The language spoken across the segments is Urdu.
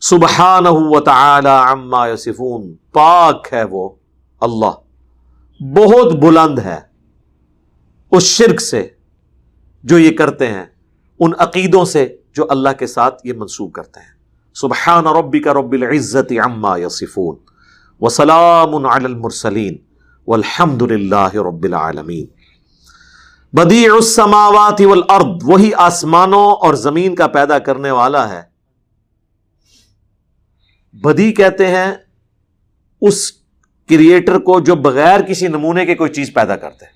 سبحانہ و تعالی عما یصفون، پاک ہے وہ اللہ، بہت بلند ہے اس شرک سے جو یہ کرتے ہیں، ان عقیدوں سے جو اللہ کے ساتھ یہ منسوب کرتے ہیں۔ سبحان ربک رب العزت عما یصفون وسلام علی المرسلین والحمد للہ رب العالمین۔ بدیع السماوات والارض، وہی آسمانوں اور زمین کا پیدا کرنے والا ہے۔ بدیع کہتے ہیں اس کریٹر کو جو بغیر کسی نمونے کے کوئی چیز پیدا کرتے ہیں۔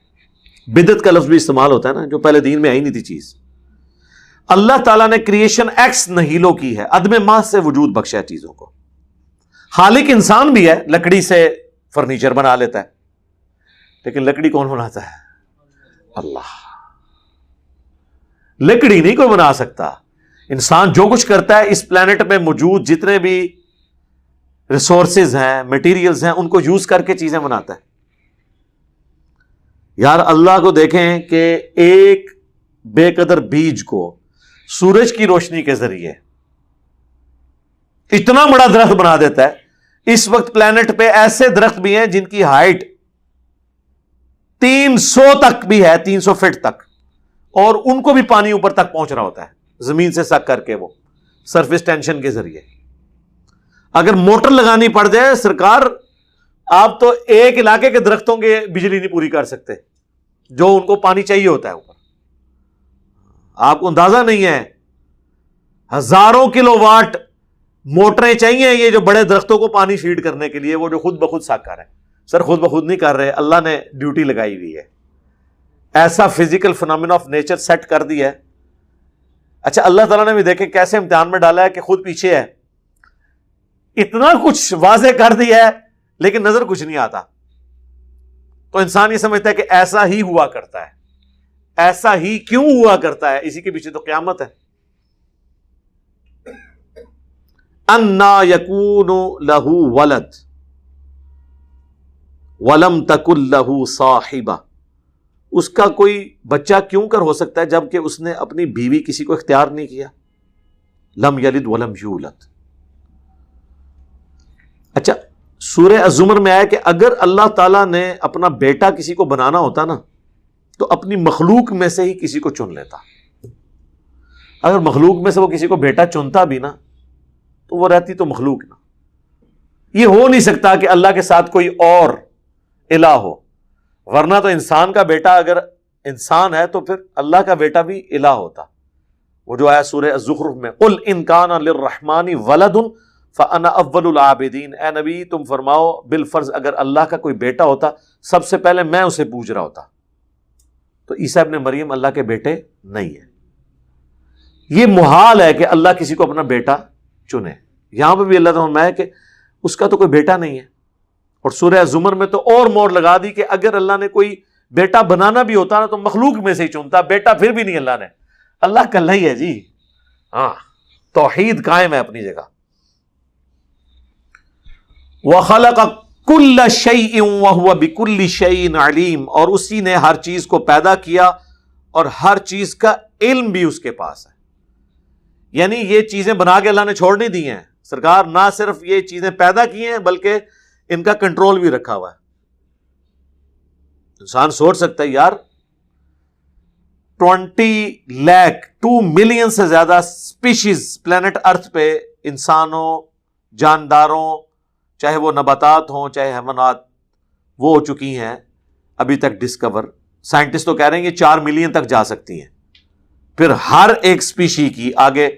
بدعت کا لفظ بھی استعمال ہوتا ہے نا، جو پہلے دین میں آئی نہیں تھی چیز۔ اللہ تعالیٰ نے کریشن ایکس نہیلو کی ہے، عدم محض سے وجود بخشا ہے چیزوں کو۔ خالق انسان بھی ہے، لکڑی سے فرنیچر بنا لیتا ہے، لیکن لکڑی کون بناتا ہے؟ اللہ۔ لکڑی نہیں کوئی بنا سکتا۔ انسان جو کچھ کرتا ہے اس پلانٹ پہ موجود جتنے بھی ریسورسز ہیں، میٹیریلز ہیں، ان کو یوز کر کے چیزیں بناتا ہے۔ یار اللہ کو دیکھیں کہ ایک بے قدر بیج کو سورج کی روشنی کے ذریعے اتنا بڑا درخت بنا دیتا ہے۔ اس وقت پلانٹ پہ ایسے درخت بھی ہیں جن کی ہائٹ 300 تک بھی ہے، 300 فٹ تک، اور ان کو بھی پانی اوپر تک پہنچ رہا ہوتا ہے زمین سے سک کر کے، وہ سرفیس ٹینشن کے ذریعے۔ اگر موٹر لگانی پڑ جائے سرکار، آپ تو ایک علاقے کے درختوں کے بجلی نہیں پوری کر سکتے جو ان کو پانی چاہیے ہوتا ہے اوپر۔ آپ کو اندازہ نہیں ہے، ہزاروں کلو واٹ موٹریں چاہیے یہ جو بڑے درختوں کو پانی فیڈ کرنے کے لیے، وہ جو خود بخود سک کر رہے ہیں۔ سر خود بخود نہیں کر رہے، اللہ نے ڈیوٹی لگائی ہوئی ہے، ایسا physical phenomena of nature set کر دیا ہے۔ اچھا اللہ تعالیٰ نے بھی دیکھے کیسے امتحان میں ڈالا ہے کہ خود پیچھے ہے، اتنا کچھ واضح کر دیا ہے لیکن نظر کچھ نہیں آتا۔ تو انسان یہ سمجھتا ہے کہ ایسا ہی ہوا کرتا ہے، ایسا ہی کیوں ہوا کرتا ہے، اسی کے پیچھے تو قیامت ہے۔ انا یکون لہ ولد ولم تکن لہ صاحبہ، اس کا کوئی بچہ کیوں کر ہو سکتا ہے جبکہ اس نے اپنی بیوی کسی کو اختیار نہیں کیا۔ لم یلد ولم یولد۔ اچھا سورہ الزمر میں آیا کہ اگر اللہ تعالیٰ نے اپنا بیٹا کسی کو بنانا ہوتا نا تو اپنی مخلوق میں سے ہی کسی کو چن لیتا۔ اگر مخلوق میں سے وہ کسی کو بیٹا چنتا بھی نا تو وہ رہتی تو مخلوق نا۔ یہ ہو نہیں سکتا کہ اللہ کے ساتھ کوئی اور الہ ہو، ورنہ تو انسان کا بیٹا اگر انسان ہے تو پھر اللہ کا بیٹا بھی الہ ہوتا۔ وہ جو آیا سورہ الزخرف میں، قل ان کان للرحمن ولد فانا اول العابدین، اے نبی تم فرماؤ بالفرض اگر اللہ کا کوئی بیٹا ہوتا سب سے پہلے میں اسے پوج رہا ہوتا۔ تو عیسیٰ ابن مریم اللہ کے بیٹے نہیں ہے۔ یہ محال ہے کہ اللہ کسی کو اپنا بیٹا چنے۔ یہاں پہ بھی اللہ تعالیٰ ہے کہ اس کا تو کوئی بیٹا نہیں ہے، اور سورہ زمر میں تو اور مور لگا دی کہ اگر اللہ نے کوئی بیٹا بنانا بھی ہوتا نا تو مخلوق میں سے ہی چنتا، بیٹا پھر بھی نہیں اللہ نے۔ اللہ کلّا ہی ہے جی، ہاں توحید قائم ہے اپنی جگہ۔ وَخَلَقَ كُلَّ شَيْءٍ وَهُوَ بِكُلِّ شَيْءٍ عَلِيمٌ، اور اسی نے ہر چیز کو پیدا کیا اور ہر چیز کا علم بھی اس کے پاس ہے۔ یعنی یہ چیزیں بنا کے اللہ نے چھوڑ نہیں دی ہیں، سرکار نہ صرف یہ چیزیں پیدا کی ہیں بلکہ ان کا کنٹرول بھی رکھا ہوا ہے۔ انسان سوچ سکتا ہے یار 20 لاکھ 2 ملین سے زیادہ سپیشیز پلانٹ ارتھ پہ، انسانوں، جانداروں، چاہے وہ نباتات ہوں چاہے حیوانات، وہ ہو چکی ہیں ابھی تک ڈسکور۔ سائنٹسٹ تو کہہ رہے ہیں کہ 4 ملین تک جا سکتی ہیں، پھر ہر ایک سپیشی کی آگے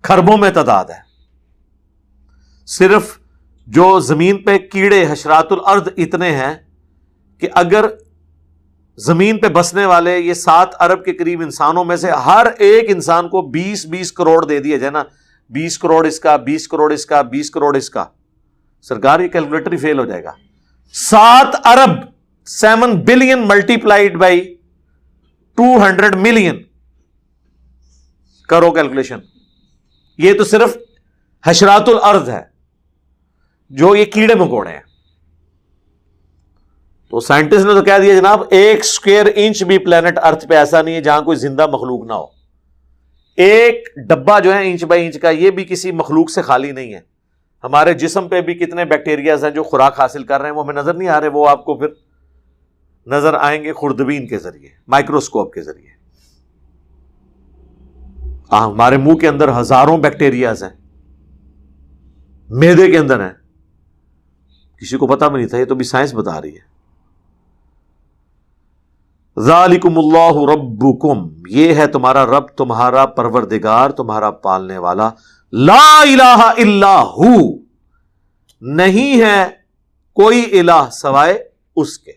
کھربوں میں تعداد ہے۔ صرف جو زمین پہ کیڑے حشرات الارض اتنے ہیں کہ اگر زمین پہ بسنے والے یہ 7 ارب کے قریب انسانوں میں سے ہر ایک انسان کو 20 کروڑ دے دیا جائے نا، 20 کروڑ اس کا، 20 کروڑ اس کا، 20 کروڑ اس کا، سرکار یہ کیلکولیٹر ہی فیل ہو جائے گا۔ 7 ارب 7 بلین ملٹی پلائڈ بائی 200 ملین، کرو کیلکولیشن۔ یہ تو صرف حشرات الارض ہے جو یہ کیڑے مکوڑے ہیں۔ تو سائنٹسٹ نے تو کہہ دیا جناب 1 اسکوائر انچ بھی پلانٹ ارتھ پہ ایسا نہیں ہے جہاں کوئی زندہ مخلوق نہ ہو۔ ایک ڈبہ جو ہے انچ بائی انچ کا، یہ بھی کسی مخلوق سے خالی نہیں ہے۔ ہمارے جسم پہ بھی کتنے بیکٹیریاز ہیں جو خوراک حاصل کر رہے ہیں، وہ ہمیں نظر نہیں آ رہے، وہ آپ کو پھر نظر آئیں گے خوردبین کے ذریعے، مائکروسکوپ کے ذریعے۔ ہمارے منہ کے اندر ہزاروں بیکٹیریاز ہیں، معدے کے اندر ہیں، کسی کو پتا بھی نہیں تھا، یہ تو بھی سائنس بتا رہی ہے۔ ذالکم اللہ ربکم، یہ ہے تمہارا رب، تمہارا پروردگار، تمہارا پالنے والا، لا الہ الا ہو، نہیں ہے کوئی الہ سوائے اس کے۔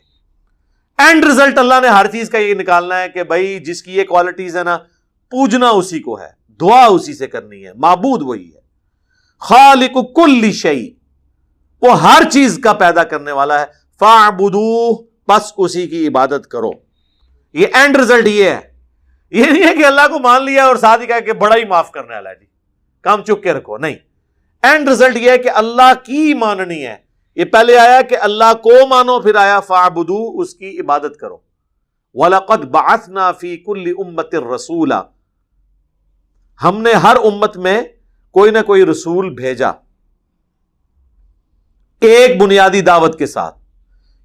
اینڈ رزلٹ اللہ نے ہر چیز کا یہ نکالنا ہے کہ بھائی جس کی یہ کوالٹیز ہے نا، پوجنا اسی کو ہے، دعا اسی سے کرنی ہے، معبود وہی ہے۔ خالق کل شیء، وہ ہر چیز کا پیدا کرنے والا ہے، فاعبدوہ، بس اسی کی عبادت کرو۔ یہ اینڈ رزلٹ یہ ہے، یہ نہیں ہے کہ اللہ کو مان لیا اور ساتھ ہی کہا کہ بڑا ہی معاف کرنے والا ہے جی، کام چک کے رکھو، نہیں۔ اینڈ رزلٹ یہ ہے کہ اللہ کی ماننی ہے۔ یہ پہلے آیا کہ اللہ کو مانو، پھر آیا فاعبدوہ، اس کی عبادت کرو۔ وَلَقَدْ بَعَثْنَا فِي كُلِّ أُمَّةٍ رَسُولًا، ہم نے ہر امت میں کوئی نہ کوئی رسول بھیجا ایک بنیادی دعوت کے ساتھ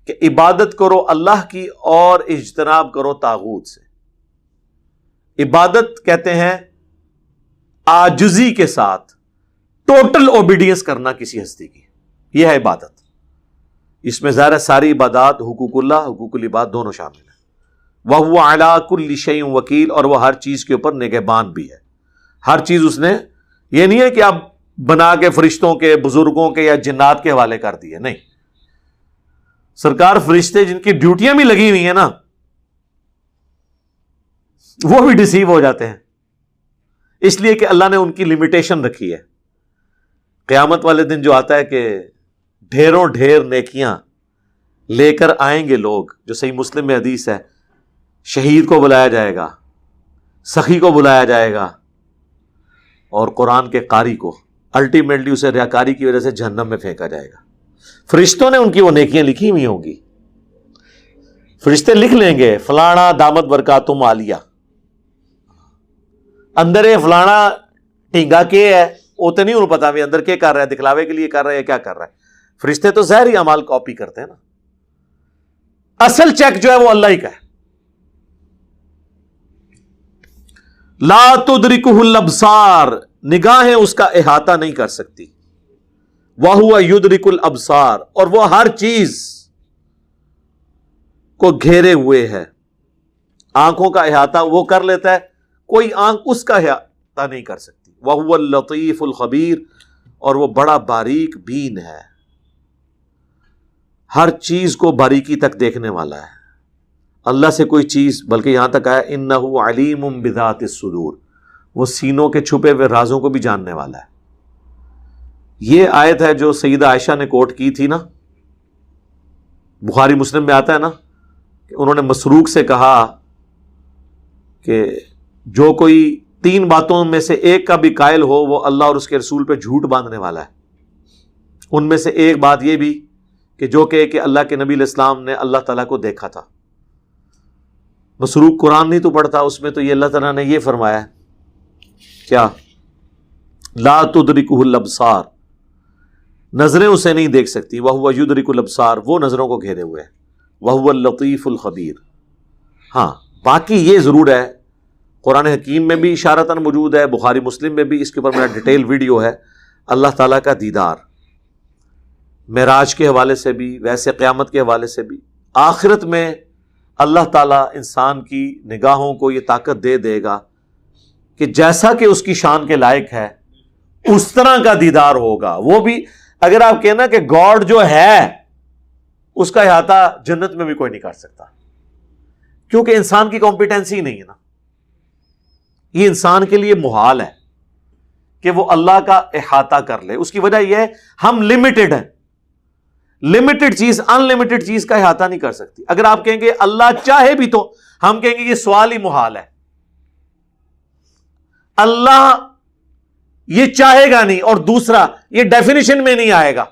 کہ عبادت کرو اللہ کی اور اجتناب کرو طاغوت سے۔ عبادت کہتے ہیں عاجزی کے ساتھ ٹوٹل اوبیڈینس کرنا کسی ہستی کی، یہ ہے عبادت۔ اس میں ظاہر ہے ساری عبادات، حقوق اللہ، حقوق العباد دونوں شامل ہیں۔ وَهُوَ عَلَىٰ كُلِّ شَيْءٍ وَكِيلٌ، اور وہ ہر چیز کے اوپر نگہبان بھی ہے۔ ہر چیز اس نے، یہ نہیں ہے کہ آپ بنا کے فرشتوں کے، بزرگوں کے یا جنات کے حوالے کر دیے، نہیں۔ سرکار فرشتے جن کی ڈیوٹیاں بھی لگی ہوئی ہیں نا، وہ بھی ڈسیو ہو جاتے ہیں، اس لیے کہ اللہ نے ان کی لمیٹیشن رکھی ہے۔ قیامت والے دن جو آتا ہے کہ ڈھیروں ڈھیر نیکیاں لے کر آئیں گے لوگ، جو صحیح مسلم میں حدیث ہے، شہید کو بلایا جائے گا، سخی کو بلایا جائے گا، اور قرآن کے قاری کو، الٹیمیٹلی اسے ریاکاری کی وجہ سے جہنم میں پھینکا جائے گا۔ فرشتوں نے ان کی وہ نیکیاں لکھی ہوئی ہوں گی، فرشتے لکھ لیں گے فلانا دامت برکاتم عالیہ، اندر فلانا ٹینگا کے ہے، وہ تو نہیں انہوں پتا بھی اندر کیا کر رہا ہے، دکھلاوے کے لیے کر رہا ہے یا کیا کر رہا ہے۔ فرشتے تو ظاہری اعمال کاپی کرتے ہیں نا، اصل چیک جو ہے وہ اللہ ہی کا ہے۔ لا تدرکہ الابصار، نگاہیں اس کا احاطہ نہیں کر سکتی۔ وَهُوَ يُدْرِكُ الْأَبْصَارَ، اور وہ ہر چیز کو گھیرے ہوئے ہے۔ آنکھوں کا احاطہ وہ کر لیتا ہے، کوئی آنکھ اس کا احاطہ نہیں کر سکتی۔ وَهُوَ اللَّطِيفُ الْخَبِيرُ، اور وہ بڑا باریک بین ہے، ہر چیز کو باریکی تک دیکھنے والا ہے۔ اللہ سے کوئی چیز، بلکہ یہاں تک آیا انہ علیم بذات الصدور، وہ سینوں کے چھپے ہوئے رازوں کو بھی جاننے والا ہے۔ یہ آیت ہے جو سیدہ عائشہ نے کوٹ کی تھی نا، بخاری مسلم میں آتا ہے نا کہ انہوں نے مسروق سے کہا کہ جو کوئی 3 باتوں میں سے ایک کا بھی قائل ہو، وہ اللہ اور اس کے رسول پہ جھوٹ باندھنے والا ہے۔ ان میں سے ایک بات یہ بھی کہ جو کہ اللہ کے نبی علیہ السلام نے اللہ تعالیٰ کو دیکھا تھا۔ مسروق قرآن نہیں تو پڑھتا، اس میں تو یہ اللہ تعالیٰ نے یہ فرمایا ہے کیا، لا تدرکہ الابصار، نظریں اسے نہیں دیکھ سکتی، وہو یدرک الابصار، وہ نظروں کو گھیرے ہوئے ہے، وہو اللطیف الخبیر۔ ہاں باقی یہ ضرور ہے، قرآن حکیم میں بھی اشارتاً موجود ہے، بخاری مسلم میں بھی اس کے اوپر میرا ڈیٹیل ویڈیو ہے، اللہ تعالیٰ کا دیدار معراج کے حوالے سے بھی، ویسے قیامت کے حوالے سے بھی۔ آخرت میں اللہ تعالیٰ انسان کی نگاہوں کو یہ طاقت دے دے گا کہ جیسا کہ اس کی شان کے لائق ہے اس طرح کا دیدار ہوگا۔ وہ بھی اگر آپ کہنا کہ گاڈ جو ہے اس کا احاطہ جنت میں بھی کوئی نہیں کر سکتا، کیونکہ انسان کی کمپیٹنسی نہیں ہے نا، یہ انسان کے لیے محال ہے کہ وہ اللہ کا احاطہ کر لے۔ اس کی وجہ یہ ہے ہم لمیٹڈ ہیں، لمیٹڈ چیز ان لمیٹڈ چیز کا احاطہ نہیں کر سکتی۔ اگر آپ کہیں گے اللہ چاہے بھی تو ہم کہیں گے یہ سوال ہی محال ہے، اللہ یہ چاہے گا نہیں، اور دوسرا یہ ڈیفینیشن میں نہیں آئے گا۔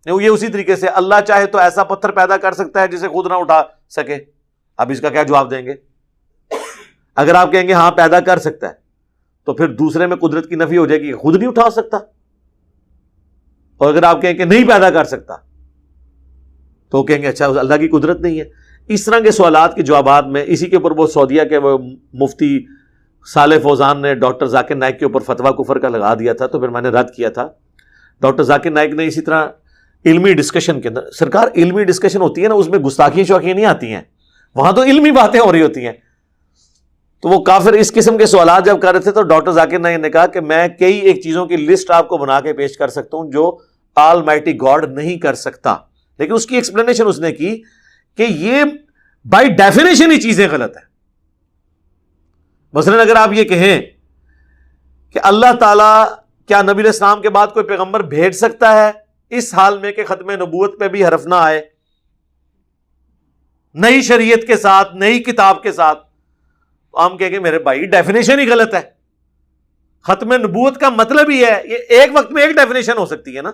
یہ اسی طریقے سے اللہ چاہے تو ایسا پتھر پیدا کر سکتا ہے جسے خود نہ اٹھا سکے، اب اس کا کیا جواب دیں گے؟ اگر آپ کہیں گے ہاں پیدا کر سکتا ہے تو پھر دوسرے میں قدرت کی نفی ہو جائے گی، خود نہیں اٹھا سکتا، اور اگر آپ کہیں کہ نہیں پیدا کر سکتا تو کہیں گے اچھا اللہ کی قدرت نہیں ہے. اس طرح کے سوالات کے جوابات میں اسی کے اوپر وہ سعودیہ کے وہ مفتی صالح فوزان نے ڈاکٹر ذاکر نائک کے اوپر فتویٰ کفر کا لگا دیا تھا, تو پھر میں نے رد کیا تھا. ڈاکٹر ذاکر نائک نے اسی طرح علمی ڈسکشن کے اندر, سرکار علمی ڈسکشن ہوتی ہے نا, اس میں گستاخیاں شوخیاں نہیں آتی ہیں, وہاں تو علمی باتیں ہو رہی ہوتی ہیں. تو وہ کافر اس قسم کے سوالات جب کر رہے تھے تو ڈاکٹر ذاکر نائک نے کہا کہ میں کئی ایک چیزوں کی لسٹ آپ کو بنا کے پیش کر سکتا ہوں جو آل مائٹی گاڈ نہیں کر سکتا, لیکن اس کی ایکسپلینیشن اس نے کی کہ یہ بائی ڈیفینیشن ہی چیزیں غلط ہیں. مثلا اگر آپ یہ کہیں کہ اللہ تعالیٰ کیا نبی علیہ السلام کے بعد کوئی پیغمبر بھیج سکتا ہے اس حال میں کہ ختم نبوت پہ بھی حرف نہ آئے, نئی شریعت کے ساتھ, نئی کتاب کے ساتھ, تو ہم کہیں گے میرے بھائی ڈیفینیشن ہی غلط ہے. ختم نبوت کا مطلب ہی ہے, یہ ایک وقت میں ایک ڈیفینیشن ہو سکتی ہے نا,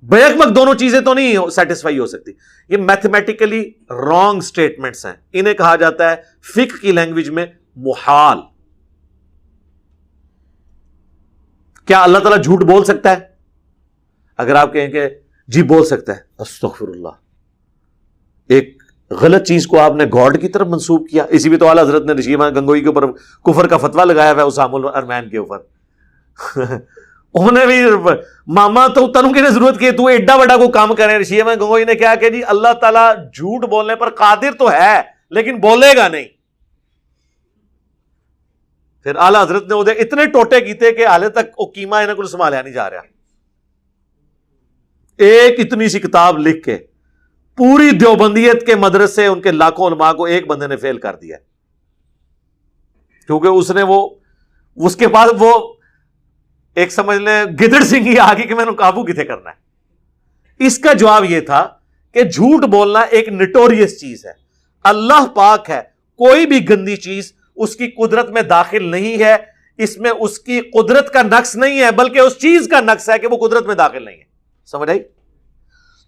بیک وقت دونوں چیزیں تو نہیں سیٹسفائی ہو سکتی. یہ میتھمیٹیکلی رانگ سٹیٹمنٹس ہیں, انہیں کہا جاتا ہے فقہ کی لینگویج میں محال. کیا اللہ تعالیٰ جھوٹ بول سکتا ہے؟ اگر آپ کہیں کہ جی بول سکتا ہے, استغفر اللہ, ایک غلط چیز کو آپ نے گاڈ کی طرف منسوب کیا. اسی بھی تو اعلیٰ حضرت نے رشیدہ گنگوئی کے اوپر کفر کا فتویٰ لگایا ہوا ہے اسام الارمین کے اوپر. انہوں نے بھی ماما تو تنوں کی نے ضرورت کی تو ایڈا بڑا کو کام کرے. رشیدہ گنگوئی نے کیا کہ جی اللہ تعالیٰ جھوٹ بولنے پر قادر تو ہے لیکن بولے گا نہیں. پھر اعلیٰ حضرت نے ادھر اتنے ٹوٹے کیتے کہ حالے تک وہ قیمہ انہیں کو سنبھالیا نہیں جا رہا. ایک اتنی سی کتاب لکھ کے پوری دیوبندیت کے مدرسے ان کے لاکھوں علماء کو ایک بندے نے فیل کر دیا, کیونکہ اس نے وہ اس کے پاس وہ ایک سمجھ لیں گدڑ سنگھی آگے کہ میں نے قابو کتنے کرنا ہے. اس کا جواب یہ تھا کہ جھوٹ بولنا ایک نٹوریس چیز ہے, اللہ پاک ہے, کوئی بھی گندی چیز اس کی قدرت میں داخل نہیں ہے, اس میں اس کی قدرت کا نقص نہیں ہے بلکہ اس چیز کا نقص ہے کہ وہ قدرت میں داخل نہیں ہے. سمجھ آئی؟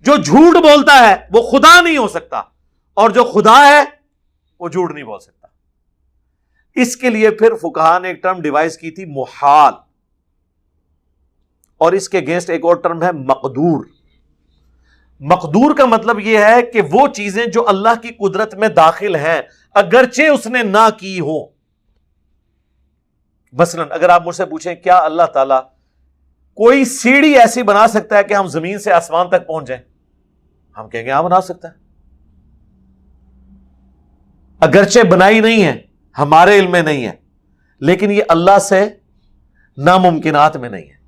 جو جھوٹ بولتا ہے وہ خدا نہیں ہو سکتا, اور جو خدا ہے وہ جھوٹ نہیں بول سکتا. اس کے لیے پھر فقہا نے ایک ٹرم ڈیوائز کی تھی محال, اور اس کے اگینسٹ ایک اور ٹرم ہے مقدور. مقدور کا مطلب یہ ہے کہ وہ چیزیں جو اللہ کی قدرت میں داخل ہیں اگرچہ اس نے نہ کی ہو. مثلا اگر آپ مجھ سے پوچھیں کیا اللہ تعالیٰ کوئی سیڑھی ایسی بنا سکتا ہے کہ ہم زمین سے آسمان تک پہنچ جائیں, ہم کہیں گے ہاں بنا سکتا ہے, اگرچہ بنائی نہیں ہے, ہمارے علم میں نہیں ہے, لیکن یہ اللہ سے ناممکنات میں نہیں ہے.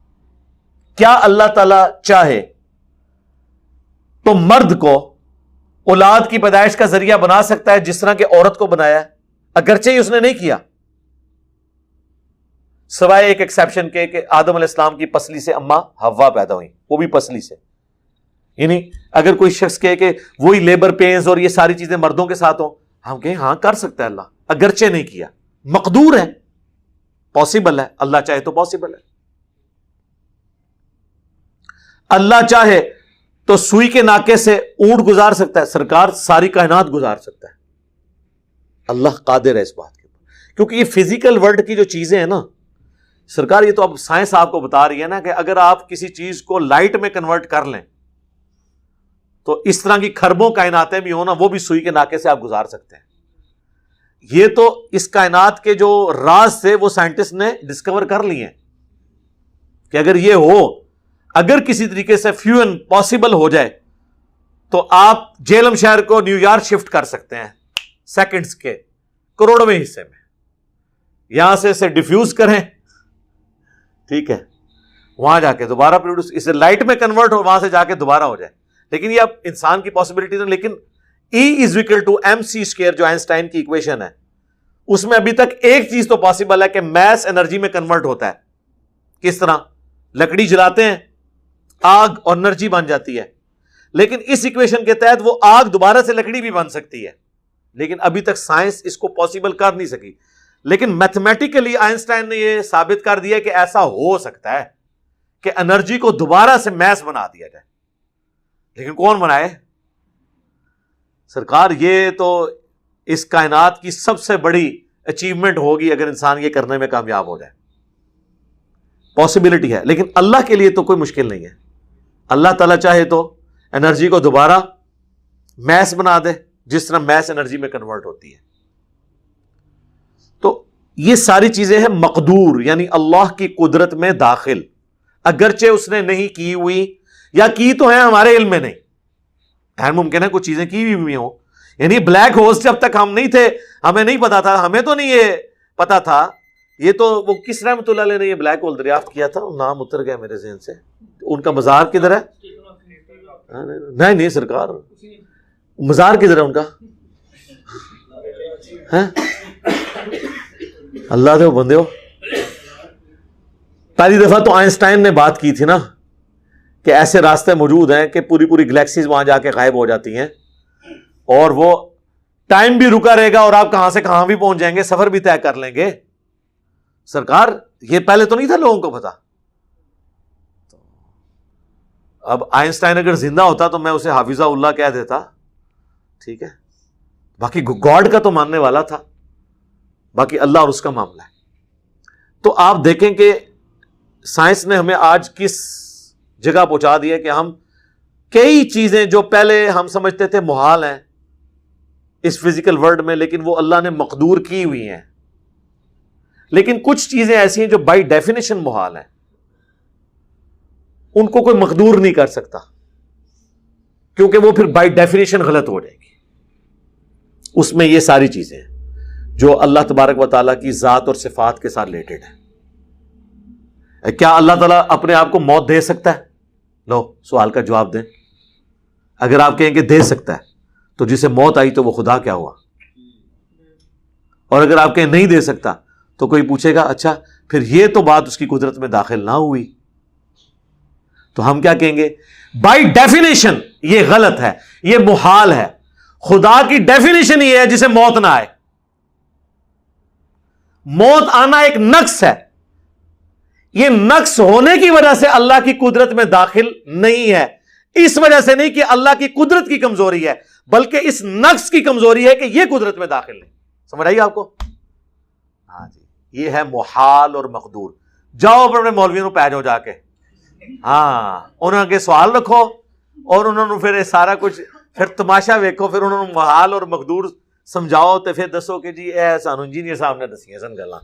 کیا اللہ تعالیٰ چاہے تو مرد کو اولاد کی پیدائش کا ذریعہ بنا سکتا ہے جس طرح کہ عورت کو بنایا ہے, اگرچہ ہی اس نے نہیں کیا, سوائے ایک ایکسیپشن کے کہ آدم علیہ السلام کی پسلی سے اماں حوا پیدا ہوئی, وہ بھی پسلی سے. یعنی اگر کوئی شخص کہے کہ وہی لیبر پینز اور یہ ساری چیزیں مردوں کے ساتھ ہوں, ہم کہیں ہاں کر سکتا ہے اللہ, اگرچہ نہیں کیا, مقدور ہے, پاسبل ہے, اللہ چاہے تو پاسبل ہے. اللہ چاہے تو سوئی کے ناکے سے اونٹ گزار سکتا ہے, سرکار ساری کائنات گزار سکتا ہے. اللہ قادر ہے اس بات کے اوپر, کیونکہ یہ فزیکل ورلڈ کی جو چیزیں ہیں نا سرکار, یہ تو اب سائنس آپ کو بتا رہی ہے نا کہ اگر آپ کسی چیز کو لائٹ میں کنورٹ کر لیں تو اس طرح کی کھربوں کائناتیں بھی ہوں نا, وہ بھی سوئی کے ناکے سے آپ گزار سکتے ہیں. یہ تو اس کائنات کے جو راز تھے وہ سائنٹسٹ نے ڈسکور کر لیے ہیں کہ اگر یہ ہو, اگر کسی طریقے سے فیوژن پاسبل ہو جائے تو آپ جیلم شہر کو نیو یارک شفٹ کر سکتے ہیں سیکنڈز کے کروڑویں حصے میں, یہاں سے اسے ڈیفیوز کریں, ٹھیک ہے, وہاں جا کے دوبارہ پروڈیوس, اسے لائٹ میں کنورٹ ہو, وہاں سے جا کے دوبارہ ہو جائے. لیکن یہ اب انسان کی پاسبلٹیز ہیں, لیکن E=mc² جو آئنسٹائن کی ایکویشن ہے اس میں ابھی تک ایک چیز تو پاسبل ہے کہ میس انرجی میں کنورٹ ہوتا ہے. کس طرح؟ لکڑی جلاتے ہیں, آگ اور انرجی بن جاتی ہے, لیکن اس ایکویشن کے تحت وہ آگ دوبارہ سے لکڑی بھی بن سکتی ہے, لیکن ابھی تک سائنس اس کو پاسبل کر نہیں سکی. لیکن میتھمیٹیکلی آئنسٹائن نے یہ ثابت کر دیا کہ ایسا ہو سکتا ہے کہ انرجی کو دوبارہ سے میس بنا دیا جائے. لیکن کون بنائے؟ سرکار یہ تو اس کائنات کی سب سے بڑی اچیومنٹ ہوگی اگر انسان یہ کرنے میں کامیاب ہو جائے. پاسبلٹی ہے، لیکن اللہ کے لیے تو کوئی مشکل نہیں ہے. اللہ تعالیٰ چاہے تو انرجی کو دوبارہ میس بنا دے جس طرح میس انرجی میں کنورٹ ہوتی ہے. تو یہ ساری چیزیں ہیں مقدور، یعنی اللہ کی قدرت میں داخل، اگرچہ اس نے نہیں کی ہوئی یا کی تو ہے ہمارے علم میں نہیں. غیر ممکن ہے کچھ چیزیں کی ہوئی ہوں. یعنی بلیک ہولز جب تک ہم نہیں تھے ہمیں نہیں پتا تھا، ہمیں تو نہیں یہ پتا تھا. یہ تو وہ کس رحمۃ اللہ علیہ نے یہ بلیک ہول دریافت کیا تھا، نام اتر گیا میرے ذہن سے. ان کا مزار کدھر ہے؟ نہیں سرکار، مزار کدھر ہے ان کا؟ اللہ دے بندے ہو. پہلی دفعہ تو آئنسٹائن نے بات کی تھی نا کہ ایسے راستے موجود ہیں کہ پوری گلیکسیز وہاں جا کے غائب ہو جاتی ہیں اور وہ ٹائم بھی رکا رہے گا اور آپ کہاں سے کہاں بھی پہنچ جائیں گے، سفر بھی طے کر لیں گے. سرکار یہ پہلے تو نہیں تھا لوگوں کو پتا. اب آئنسٹائن اگر زندہ ہوتا تو میں اسے حافظہ اللہ کہہ دیتا، ٹھیک ہے. باقی گاڈ کا تو ماننے والا تھا، باقی اللہ اور اس کا معاملہ ہے. تو آپ دیکھیں کہ سائنس نے ہمیں آج کس جگہ پہنچا دیا کہ ہم کئی چیزیں جو پہلے ہم سمجھتے تھے محال ہیں اس فزیکل ورلڈ میں، لیکن وہ اللہ نے مقدور کی ہوئی ہیں. لیکن کچھ چیزیں ایسی ہیں جو بائی ڈیفینیشن محال ہیں، ان کو کوئی مقدور نہیں کر سکتا کیونکہ وہ پھر بائی ڈیفینیشن غلط ہو جائے گی. اس میں یہ ساری چیزیں ہیں جو اللہ تبارک و تعالیٰ کی ذات اور صفات کے ساتھ ریلیٹڈ ہے. کیا اللہ تعالیٰ اپنے آپ کو موت دے سکتا ہے؟ لو سوال کا جواب دیں. اگر آپ کہیں کہ دے سکتا ہے تو جسے موت آئی تو وہ خدا کیا ہوا؟ اور اگر آپ کہیں نہیں دے سکتا تو کوئی پوچھے گا اچھا پھر یہ تو بات اس کی قدرت میں داخل نہ ہوئی. تو ہم کیا کہیں گے؟ بائی ڈیفینیشن یہ غلط ہے، یہ محال ہے. خدا کی ڈیفینیشن یہ ہے جسے موت نہ آئے. موت آنا ایک نقص ہے، یہ نقص ہونے کی وجہ سے اللہ کی قدرت میں داخل نہیں ہے. اس وجہ سے نہیں کہ اللہ کی قدرت کی کمزوری ہے، بلکہ اس نقص کی کمزوری ہے کہ یہ قدرت میں داخل نہیں. سمجھ آئیے آپ کو؟ ہاں جی، یہ ہے محال اور مقدور. جاؤ اپنے مولویوں پہ جاؤ جا کے، ہاں انہوں کے سوال رکھو اور انہوں نے پھر سارا کچھ پھر تماشا ویکھو، پھر انہوں نے محال اور مقدور سمجھاؤ تو پھر دسو کہ جی اے سانو انجینئر صاحب نے دسی سن گلاں.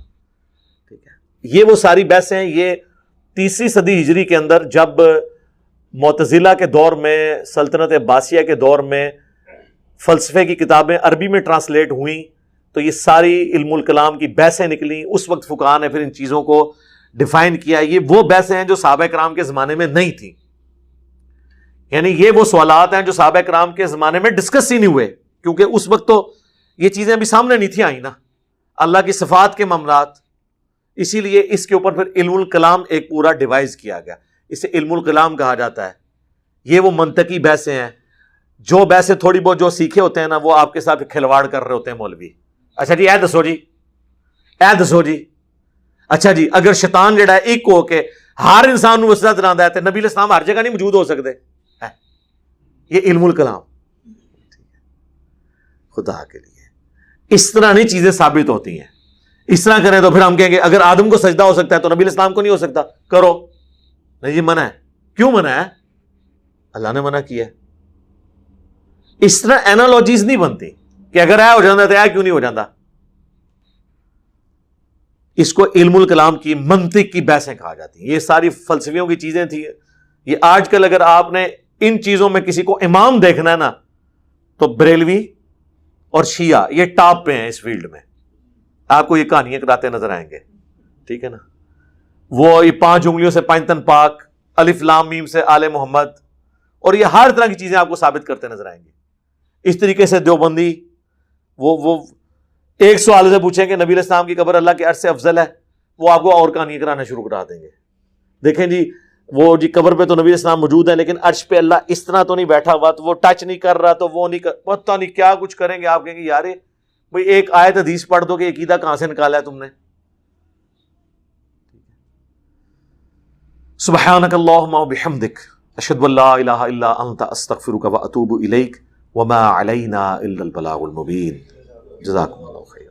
ٹھیک ہے، یہ وہ ساری بحثیں ہیں. یہ 3 صدی ہجری کے اندر جب معتزلہ کے دور میں، سلطنت عباسیہ کے دور میں فلسفے کی کتابیں عربی میں ٹرانسلیٹ ہوئیں تو یہ ساری علم الکلام کی بحثیں نکلیں. اس وقت فقہاء نے پھر ان چیزوں کو ڈیفائن کیا. یہ وہ بحثیں ہیں جو صحابہ کرام کے زمانے میں نہیں تھیں، یعنی یہ وہ سوالات ہیں جو صحابہ کرام کے زمانے میں ڈسکس ہی نہیں ہوئے کیونکہ اس وقت تو یہ چیزیں ابھی سامنے نہیں تھی آئی نا، اللہ کی صفات کے معاملات. اسی لیے اس کے اوپر پھر علم الکلام ایک پورا ڈیوائز کیا گیا، اسے علم الکلام کہا جاتا ہے. یہ وہ منطقی بحثیں ہیں جو بحثیں تھوڑی بہت جو سیکھے ہوتے ہیں نا وہ آپ کے ساتھ کھلواڑ کر رہے ہوتے ہیں مولوی. اچھا جی اے دسو جی اچھا جی اگر شیطان جڑا ہے ایک ہو کے ہر انسان نو وسوسہ دلاتا ہے تو نبی علیہ السلام ہر جگہ نہیں موجود ہو سکتے. یہ علم الکلام خدا کے لیے اس طرح نہیں چیزیں ثابت ہوتی ہیں. اس طرح کریں تو پھر ہم کہیں گے اگر آدم کو سجدہ ہو سکتا ہے تو نبی علیہ السلام کو نہیں ہو سکتا، کرو. نہیں جی منع ہے. کیوں منع ہے؟ اللہ نے منع کیا ہے. اس طرح اینالوجیز نہیں بنتی کہ اگر ایہ ہو جاتا تو ایہ کیوں نہیں ہو جاتا. اس کو علم الکلام کی منطق کی بحثیں کہا جاتی ہیں. یہ ساری فلسفیوں کی چیزیں تھیں. یہ آج کل اگر آپ نے ان چیزوں میں کسی کو امام دیکھنا ہے نا تو بریلوی اور شیعہ یہ ٹاپ پہ ہیں اس فیلڈ میں. آپ کو یہ کہانیاں کراتے نظر آئیں گے، ٹھیک ہے نا. وہ یہ 5 انگلیوں سے 5 تن پاک، الف لام میم سے آل محمد، اور یہ ہر طرح کی چیزیں آپ کو ثابت کرتے نظر آئیں گے. اس طریقے سے دیوبندی وہ ایک سوال سے پوچھیں کہ نبی علیہ السلام کی قبر اللہ کے عرش سے افضل ہے، وہ آپ کو اور کہانیاں کرانا شروع کرا دیں گے. دیکھیں جی وہ جی قبر پہ تو نبی علیہ السلام موجود ہے لیکن عرش پہ اللہ اس طرح تو نہیں بیٹھا ہوا، تو وہ ٹچ نہیں کر رہا، تو وہ نہیں پتہ نہیں کیا کچھ کریں گے. آپ کہیں گے یار بھئی ایک آیت حدیث پڑھ دو کہ عقیدہ کہاں سے نکالا ہے تم نے. سبحانک اللہم وبحمدک اشہد ان لا الہ الا انت استغفرک واتوب الیک وما علینا الا البلاغ المبین. جزاکم اللہ خیر.